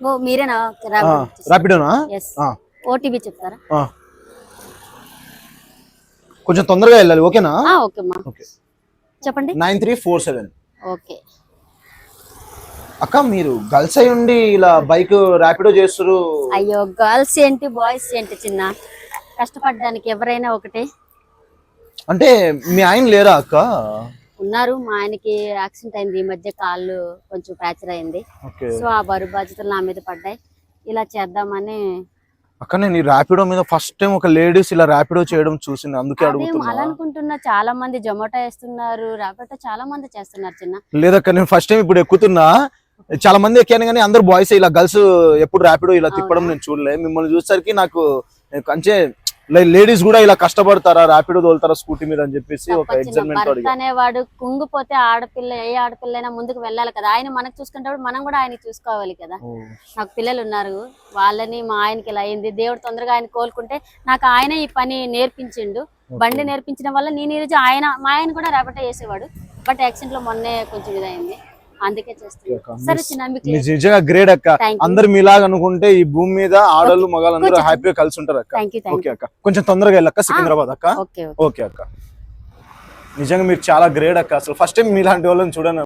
ఓ మీరేనా? ర్యాపిడోనా? Yes. OTP చెప్తారా? కొంచెం తొందరగా వెళ్ళాలి, ఓకేనా? ఓకే అమ్మా, చెప్పండి. 9347. ఓకే. అక్క మీరు గర్ల్స్ అయి ఉండి ఇలా బైక్ ర్యాపిడో చేస్తారు? అయ్యో, గర్ల్స్ ఏంటి బాయ్స్ ఏంటి చిన్న, కష్టపడడానికి ఎవరైనా ఒకటే. అంటే మీ ఆయన లేరా అక్క? ఉన్నారు, మా ఆయనకి యాక్సిడెంట్ అయింది ఈ మధ్య, కాళ్ళు కొంచెం ఫ్రాక్చర్ అయింది. సో ఆ బరువు బాధ్యతలు నా మీద పడ్డాయి, ఇలా చేద్దామని. అక్క నేను ఈ ర్యాపిడో మీద ఫస్ట్ టైం ఒక లేడీస్ ఇలా ర్యాపిడో చేయడం చూసింది, అందుకే అడుగుతున్నా. అలా అనుకుంటున్నా, చాలా మంది జొమాటో వేస్తున్నారు, ర్యాపిడో చాలా మంది చేస్తున్నారు చిన్న. లేదక్క నేను ఫస్ట్ టైం ఇప్పుడు ఎక్కుతున్నా, చాలా మంది ఎక్కాను కానీ అందరు బాయ్స్, ఇలా గర్ల్స్ ఎప్పుడు ర్యాపిడో ఇలా తిప్పడం నేను చూడలే. మిమ్మల్ని చూసేసరికి నాకు అంటే లేడీస్ కూడా ఇలా కష్టపడతారా, ర్యాపిడో తోలుతారా స్కూటీ మీద అని చెప్పేసి ఒక ఎగ్జైట్మెంట్ భర్త అనేవాడు కుంగిపోతే ఆడపిల్ల, ఏ ఆడపిల్లైనా ముందుకు వెళ్ళాలి కదా. ఆయన మనకు చూసుకుంటే మనం కూడా ఆయన చూసుకోవాలి కదా. నాకు పిల్లలు ఉన్నారు, వాళ్ళని మా ఆయనకి ఇలా అయింది, దేవుడు తొందరగా ఆయన కోలుకుంటే నాకు ఆయన ఈ పని నేర్పించిండు. బండి నేర్పించడం వల్ల నేను ఈరోజు మా ఆయన కూడా ర్యాపిడో చేసేవాడు, బట్ యాక్సిడెంట్ లో మొన్నే కొంచెం ఇదైంది, అందుకే చేస్తాను. సరే చిన్న, నిజంగా గ్రేట్ అక్క. అందరు మీలాగా అనుకుంటే ఈ భూమి మీద ఆడోళ్ళు మగాళ్ళు అందరూ హ్యాపీగా కలిసి ఉంటారు అక్క. ఓకే అక్క, కొంచెం తొందరగా వెళ్ళక్క సికింద్రాబాద్ అక్క. ఓకే అక్క, నిజంగా మీరు చాలా గ్రేట్ అక్క. అసలు ఫస్ట్ టైం మీలాంటి వాళ్ళని చూడను.